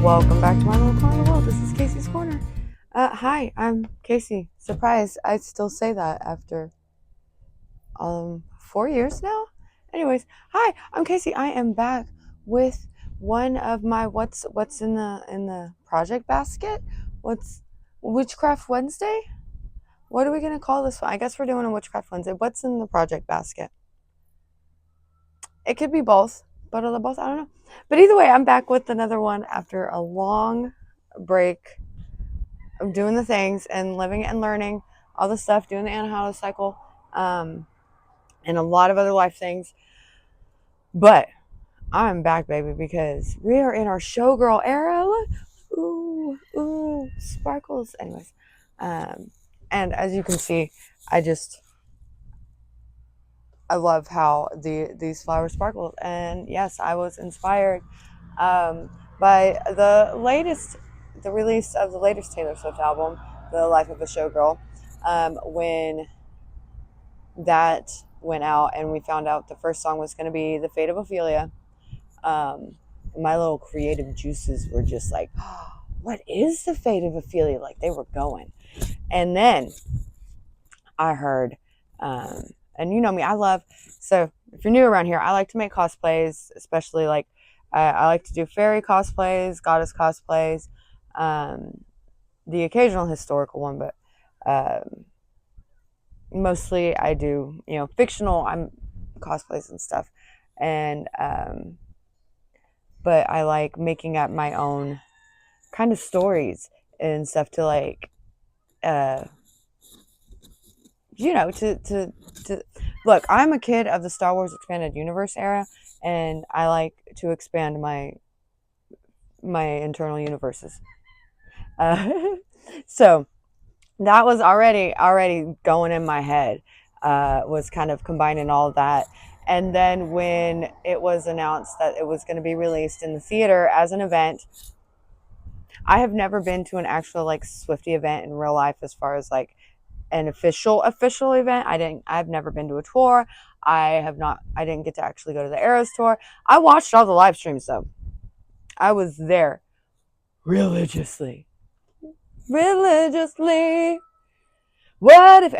Welcome back to my little corner world. This is Casey's Corner. Hi, I'm Casey. Surprise, I still say that after 4 years now. Anyways, hi, I'm Casey. I am back with one of my what's in the project basket. What's Witchcraft Wednesday? What are we gonna call this one? I guess we're doing a Witchcraft Wednesday. What's in the project basket? It could be both, but are they both? I don't know. But either way, I'm back with another one after a long break of doing the things and living and learning all the stuff, doing the Anahata cycle, and a lot of other life things. But I'm back, baby, because we are in our showgirl era. Look. Ooh, sparkles. Anyways, and as you can see, I love how these flowers sparkle. And yes, I was inspired by the release of the latest Taylor Swift album, The Life of A Showgirl, when that went out and we found out the first song was going to be The Fate of Ophelia. My little creative juices were just like, oh, what is the fate of Ophelia? Like, they were going. And then I heard, and you know me, so if you're new around here, I like to make cosplays, especially like, I like to do fairy cosplays, goddess cosplays, the occasional historical one, but mostly I do, fictional cosplays and stuff. And but I like making up my own kind of stories and stuff to like to look, I'm a kid of the Star Wars expanded universe era, and I like to expand my internal universes. So that was already going in my head, was kind of combining all of that. And then when it was announced that it was going to be released in the theater as an event, I have never been to an actual like Swiftie event in real life, as far as like an official event. I've never been to a tour. I didn't get to actually go to the Eras tour. I watched all the live streams though. I was there religiously. What if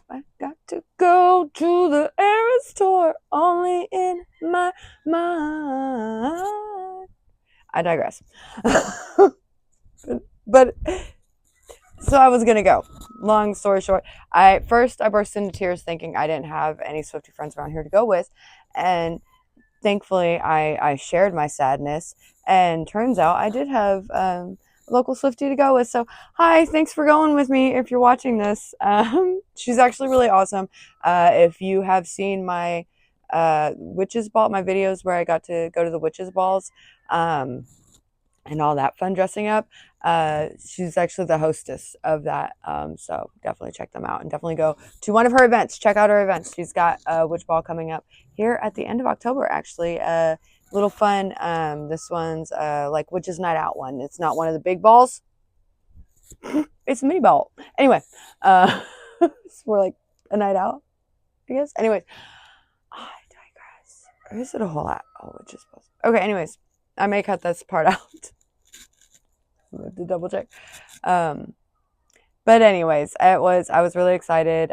I got to go to the Eras tour only in my mind? I digress. but so I was gonna go. Long story short, I burst into tears thinking I didn't have any Swiftie friends around here to go with, and thankfully I shared my sadness, and turns out I did have local Swiftie to go with. So hi, thanks for going with me if you're watching this. She's actually really awesome. If you have seen my witches ball, my videos where I got to go to the witches balls, and all that fun dressing up, she's actually the hostess of that. So definitely check them out and definitely go to one of her events. Check out her events. She's got a witch ball coming up here at the end of October, actually. Little fun. This one's like Witches Night Out one. It's not one of the big balls. It's a mini ball. Anyway, it's more like a night out, I guess. Anyways, I digress. Or is it a whole lot? Oh, witches balls. Okay, anyways, I may cut this part out. I have to double check. But anyways, I was really excited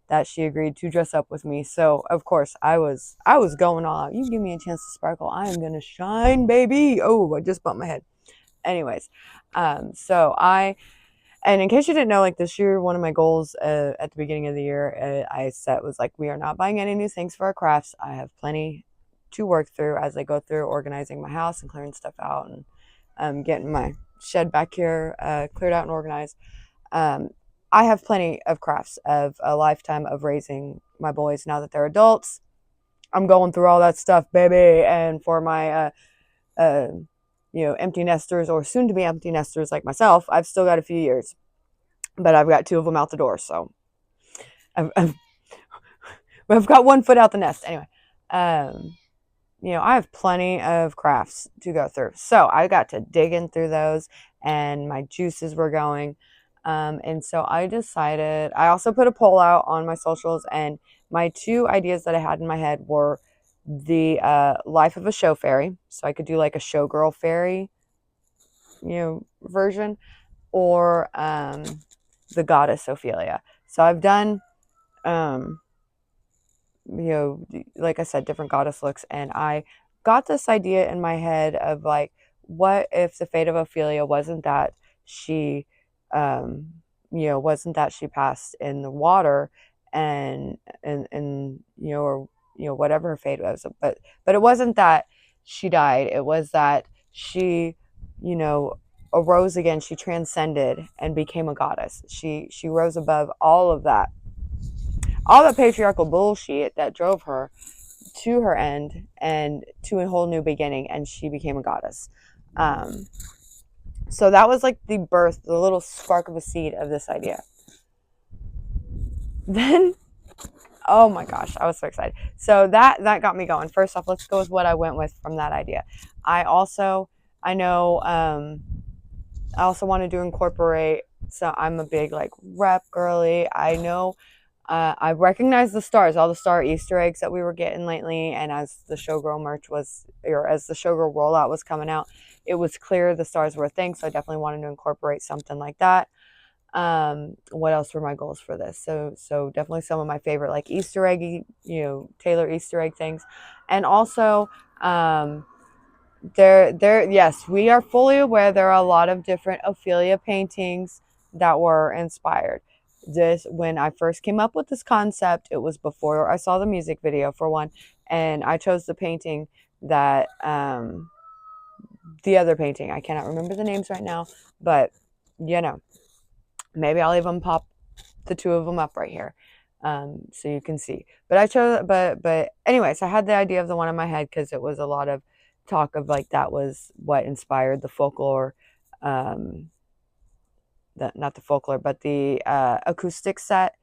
that she agreed to dress up with me. So of course I was going all out. You give me a chance to sparkle, I am gonna shine, baby. Oh, I just bumped my head. Anyways, and in case you didn't know, like this year, one of my goals at the beginning of the year, I set was like, we are not buying any new things for our crafts. I have plenty to work through as I go through organizing my house and clearing stuff out, and getting my shed back here cleared out and organized. I have plenty of crafts of a lifetime of raising my boys now that they're adults. I'm going through all that stuff, baby. And for my empty nesters or soon to be empty nesters like myself, I've still got a few years, but I've got 2 of them out the door. So I've got 1 foot out the nest. Anyway, I have plenty of crafts to go through. So I got to digging through those and my juices were going. And so I also put a poll out on my socials, and my 2 ideas that I had in my head were the Life of a Show Fairy, so I could do like a showgirl fairy, version, or the Goddess Ophelia. So I've done, um, like I said, different goddess looks, and I got this idea in my head of like, what if the fate of Ophelia wasn't that she, wasn't that she passed in the water, and or whatever her fate was, but it wasn't that she died. It was that she, you know, arose again. She transcended and became a goddess. She rose above all the patriarchal bullshit that drove her to her end and to a whole new beginning, and she became a goddess. Um, so that was like the birth, the little spark of a seed of this idea. Then, oh my gosh, I was so excited. So that got me going. First off, let's go with what I went with from that idea. I know, I also wanted to incorporate. So I'm a big like rep girly. I know, I recognize the stars, all the star Easter eggs that we were getting lately, and as the Showgirl merch was, or as the Showgirl rollout was coming out, it was clear the stars were a thing. So I definitely wanted to incorporate something like that. What else were my goals for this? So definitely some of my favorite like Easter eggy, Taylor Easter egg things, and also, yes, we are fully aware there are a lot of different Ophelia paintings that were inspired. This, when I first came up with this concept, it was before I saw the music video for one, and I chose the painting that, the other painting, I cannot remember the names right now, but maybe I'll even pop the two of them up right here, so you can see. But I chose, but anyways, I had the idea of the one in my head because it was a lot of talk of like that was what inspired the folklore, not the folklore, but the acoustic set,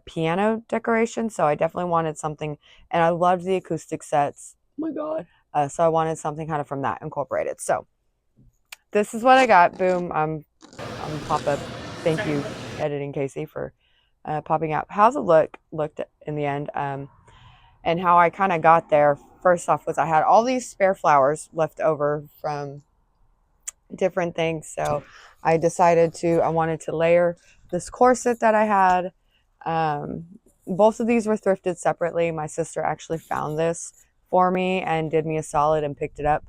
piano decoration. So I definitely wanted something, and I loved the acoustic sets. Oh my god! So I wanted something kind of from that incorporated. So this is what I got. Boom! I'm pop up. Thank you, editing Casey, for popping up. How's it looked in the end, and how I kind of got there. First off, was I had all these spare flowers left over from different things, so I decided I wanted to layer this corset that I had. Both of these were thrifted separately. My sister actually found this for me and did me a solid and picked it up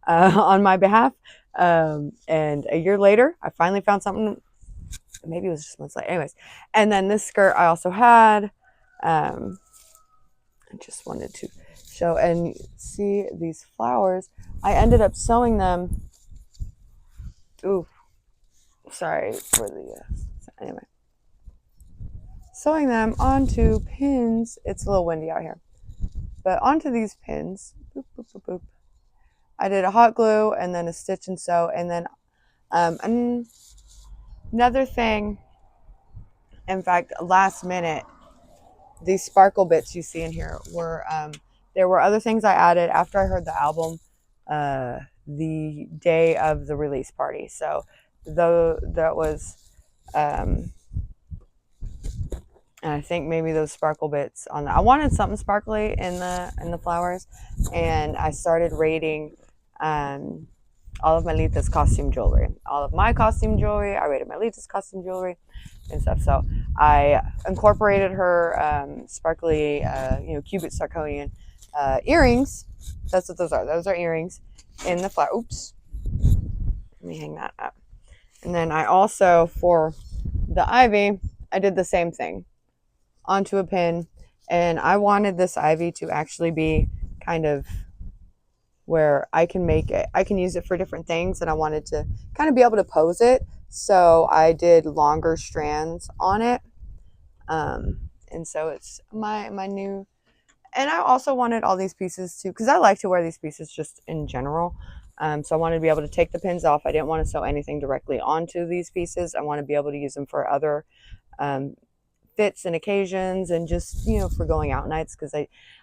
on my behalf. And a year later, I finally found something. Maybe it was just months later. Anyways, and then this skirt I also had. I just wanted to show and see these flowers. I ended up sewing them. Ooh, sorry for the. Anyway, sewing them onto pins. It's a little windy out here, but onto these pins. Boop, boop, boop, boop. I did a hot glue and then a stitch and sew, and then another thing. In fact, last minute, these sparkle bits you see in here were, there were other things I added after I heard the album, the day of the release party. So though that was, and I think maybe those sparkle bits on I wanted something sparkly in the flowers, and I started rating all of Melita's costume jewelry. All of my costume jewelry, I rated Melita's costume jewelry and stuff. So I incorporated her sparkly, cubit zirconian earrings. That's what those are. Those are earrings in the flower. Oops. Let me hang that up. And then I also, for the ivy, I did the same thing onto a pin. And I wanted this ivy to actually be kind of where I can make it, I can use it for different things, and I wanted to kind of be able to pose it. So I did longer strands on it. And so it's my new, and I also wanted all these pieces too, because I like to wear these pieces just in general. So I wanted to be able to take the pins off. I didn't want to sew anything directly onto these pieces. I want to be able to use them for other fits and occasions, and just, for going out nights, because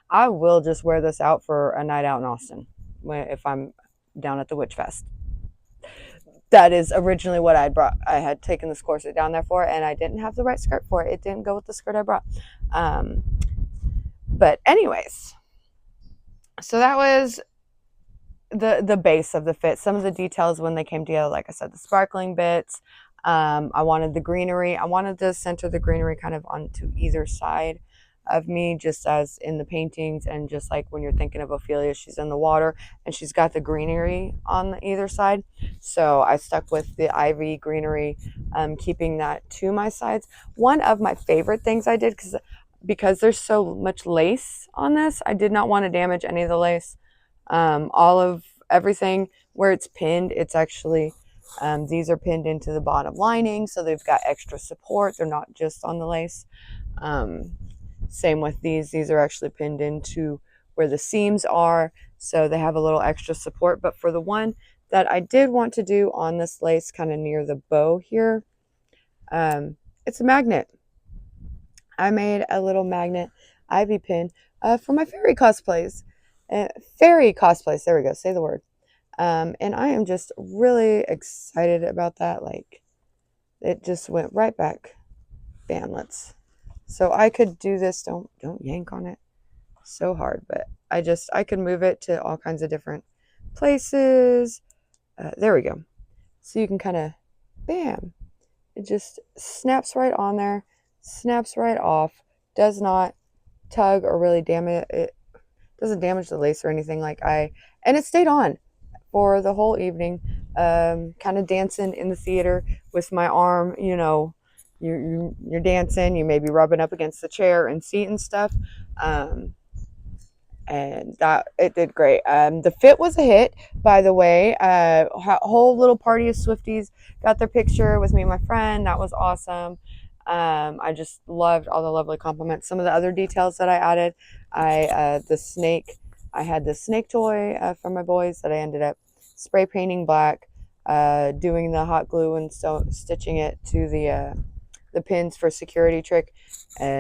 I will just wear this out for a night out in Austin if I'm down at the Witch Fest. That is originally what I brought. I had taken this corset down there for, and I didn't have the right skirt for it. It didn't go with the skirt I brought. But anyways, So that was the base of the fit. Some of the details when they came together, like I said, the sparkling bits. I wanted the greenery. I wanted to center the greenery kind of onto either side of me, just as in the paintings, and just like when you're thinking of Ophelia, she's in the water and she's got the greenery on either side. So I stuck with the ivy greenery, keeping that to my sides. One of my favorite things I did, because there's so much lace on this, I did not want to damage any of the lace. All of everything where it's pinned, it's actually, these are pinned into the bottom lining, so they've got extra support. They're not just on the lace. Um, Same with these are actually pinned into where the seams are, so they have a little extra support. But for the one that I did want to do on this lace, kind of near the bow here, it's a magnet. I made a little magnet ivy pin for my fairy cosplays. Fairy cosplays, there we go, say the word. And I am just really excited about that. Like, it just went right back. Bam, so I could do this. Don't yank on it so hard, but I could move it to all kinds of different places. There we go. So you can kind of, bam, it just snaps right on there, snaps right off, does not tug or really damage it. Doesn't damage the lace or anything. And it stayed on for the whole evening, kind of dancing in the theater with my arm, you're dancing, you may be rubbing up against the chair and seat and stuff. And that it did great. The fit was a hit, by the way. A whole little party of Swifties got their picture with me and my friend. That was awesome. I just loved all the lovely compliments. Some of the other details that I added, the snake. I had the snake toy for my boys that I ended up spray painting black, doing the hot glue and stitching it to the pins for security trick.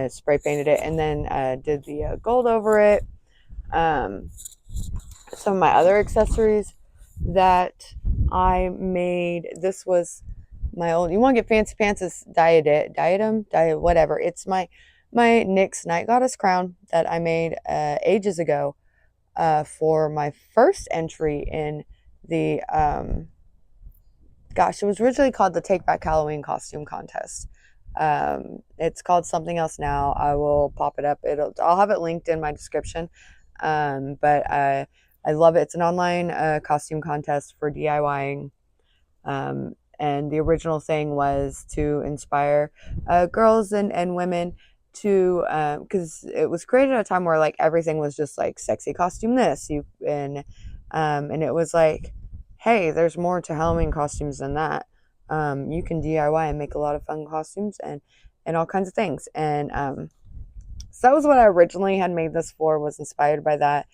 Spray painted it, and then did the gold over it. Some of my other accessories that I made. This was my old. You want to get fancy pants? Is diadem, whatever. It's my NYX Night Goddess crown that I made ages ago for my first entry in the. Gosh, it was originally called the Take Back Halloween costume contest. It's called something else now. I will pop it up. I'll have it linked in my description. But I love it. It's an online costume contest for DIYing. And the original thing was to inspire girls and women to, because it was created at a time where like everything was just like sexy costume this and it was like, hey, there's more to Halloween costumes than that. You can DIY and make a lot of fun costumes and all kinds of things. And so that was what I originally had made this for, was inspired by that.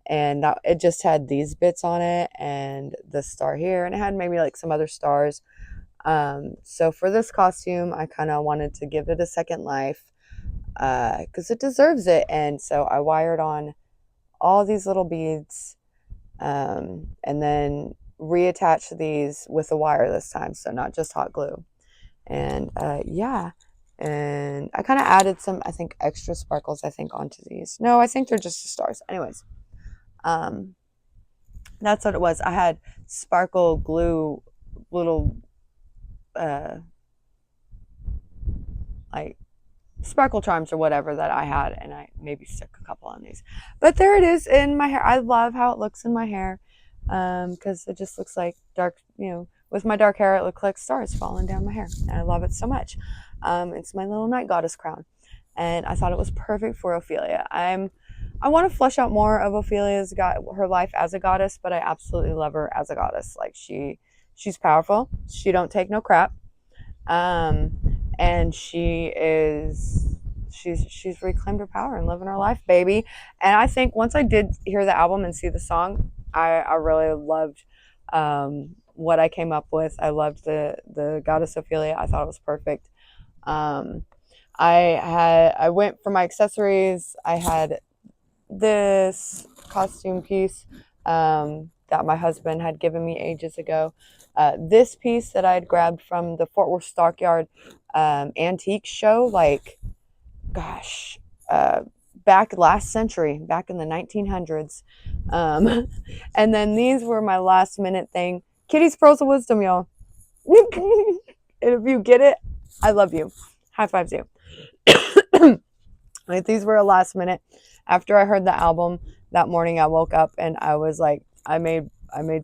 And it just had these bits on it and the star here, and it had maybe like some other stars. So for this costume, I kind of wanted to give it a second life because it deserves it. And so I wired on all these little beads and then reattach these with a wire this time, so not just hot glue. And yeah, and I kind of added some, I think, extra sparkles, I think, onto these. No, I think they're just the stars. Anyways, that's what it was. I had sparkle glue, little like sparkle charms or whatever that I had, and I maybe stuck a couple on these. But there it is in my hair. I love how it looks in my hair because it just looks like dark, with my dark hair, it looks like stars falling down my hair. And I love it so much. It's my little night goddess crown. And I thought it was perfect for Ophelia. I want to flesh out more of Ophelia's her life as a goddess, but I absolutely love her as a goddess. Like she's powerful. She don't take no crap. And she's reclaimed her power and living her life, baby. And I think once I did hear the album and see the song, I really loved what I came up with. I loved the Goddess Ophelia. I thought it was perfect. I went for my accessories. I had this costume piece that my husband had given me ages ago. This piece that I had grabbed from the Fort Worth Stockyard antique show, like, gosh, back last century, back in the 1900s. Um, and then these were my last minute thing. Kitty's Pearls of Wisdom, y'all. And if you get it, I love you. High fives you. Like, these were a last minute. After I heard the album that morning, I woke up and I was like, I made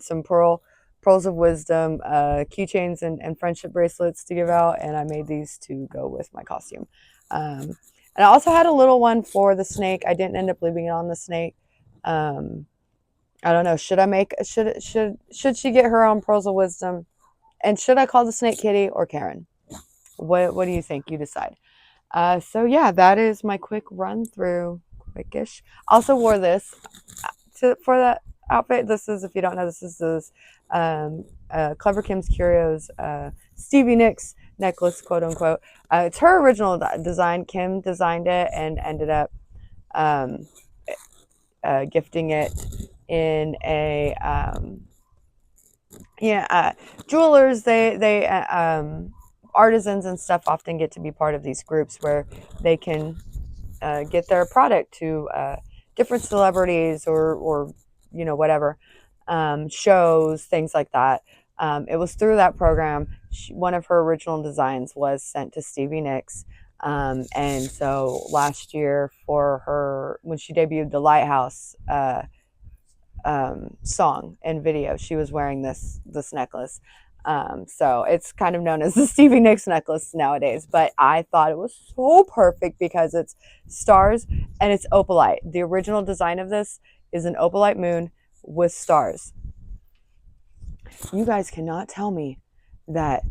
some pearls of wisdom, keychains and friendship bracelets to give out, and I made these to go with my costume. And I also had a little one for the snake. I didn't end up leaving it on the snake. I don't know. Should she get her own pearls of wisdom? And should I call the snake Kitty or Karen? What do you think? You decide. So yeah, that is my quick run through, quickish. Also wore this for that outfit. This is, if you don't know, this is Clever Kim's Curios Stevie Nicks necklace, quote unquote. It's her original design. Kim designed it and ended up gifting it in a jewelers. They artisans and stuff often get to be part of these groups where they can get their product to different celebrities or whatever, shows, things like that. It was through that program. One of her original designs was sent to Stevie Nicks. And so last year, for her, when she debuted the Lighthouse song and video, she was wearing this necklace. So it's kind of known as the Stevie Nicks necklace nowadays, but I thought it was so perfect because it's stars and it's opalite. The original design of this is an opalite moon with stars. You guys cannot tell me that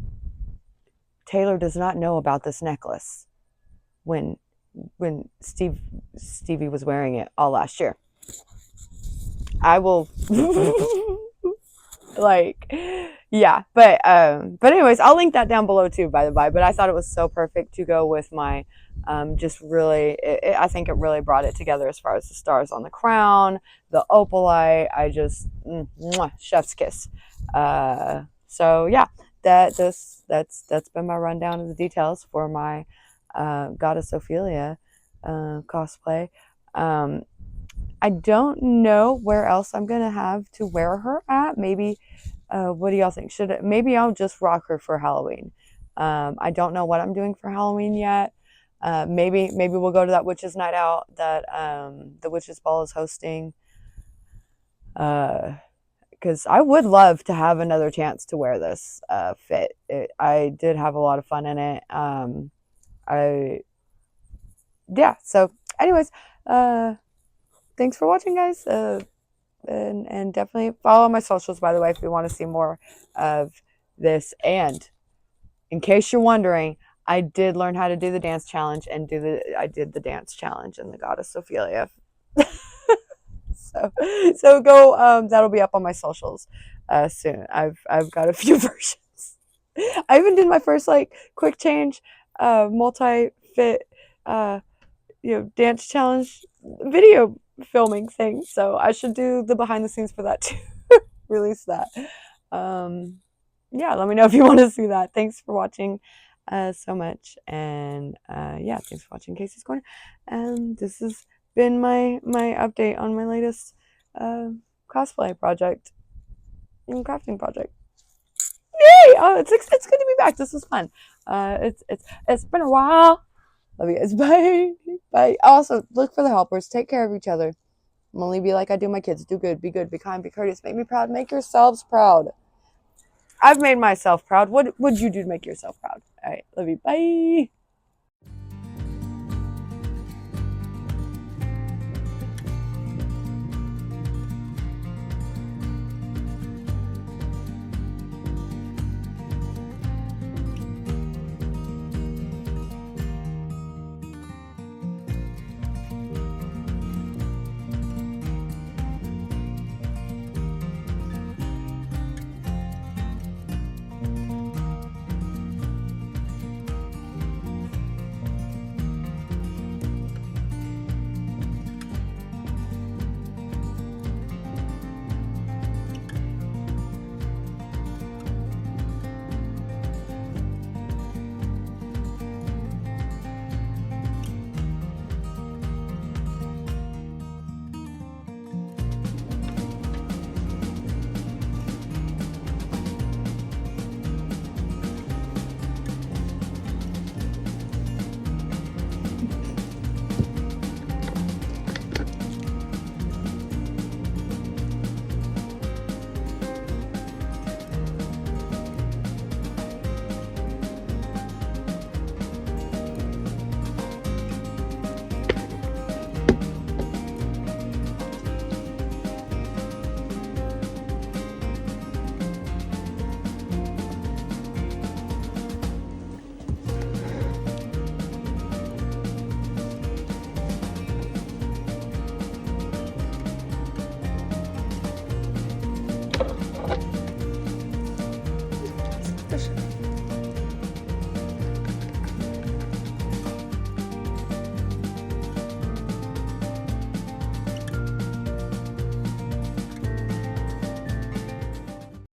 Taylor does not know about this necklace when Stevie was wearing it all last year. I will like, yeah, but anyways, I'll link that down below too, by the by. But I thought it was so perfect to go with my just really, I think it really brought it together as far as the stars on the crown, the opalite. I just chef's kiss. So yeah, that's been my rundown of the details for my Goddess Ophelia cosplay. I don't know where else I'm gonna have to wear her at. Maybe, what do y'all think? Maybe I'll just rock her for Halloween. I don't know what I'm doing for Halloween yet. Maybe we'll go to that witches' night out that the Witches Ball is hosting. Because I would love to have another chance to wear this fit. I did have a lot of fun in it. So anyways, thanks for watching, guys. And definitely follow my socials, by the way, if you want to see more of this. And in case you're wondering, I did learn how to do the dance challenge and I did the dance challenge in the Goddess Ophelia. So go, that'll be up on my socials soon. I've got a few versions. I even did my first quick change multi-fit dance challenge video filming thing. So I should do the behind the scenes for that too. Release that. Let me know if you want to see that. Thanks for watching so much. And thanks for watching Casey's Corner. And this has been my update on my latest cosplay project and crafting project. Yay! Oh, it's good to be back. This was fun. It's been a while. Love you guys. Bye. Bye. Also, look for the helpers. Take care of each other. I'm only be like I do my kids. Do good. Be good. Be kind. Be courteous. Make me proud. Make yourselves proud. I've made myself proud. What would you do to make yourself proud? All right. Love you. Bye.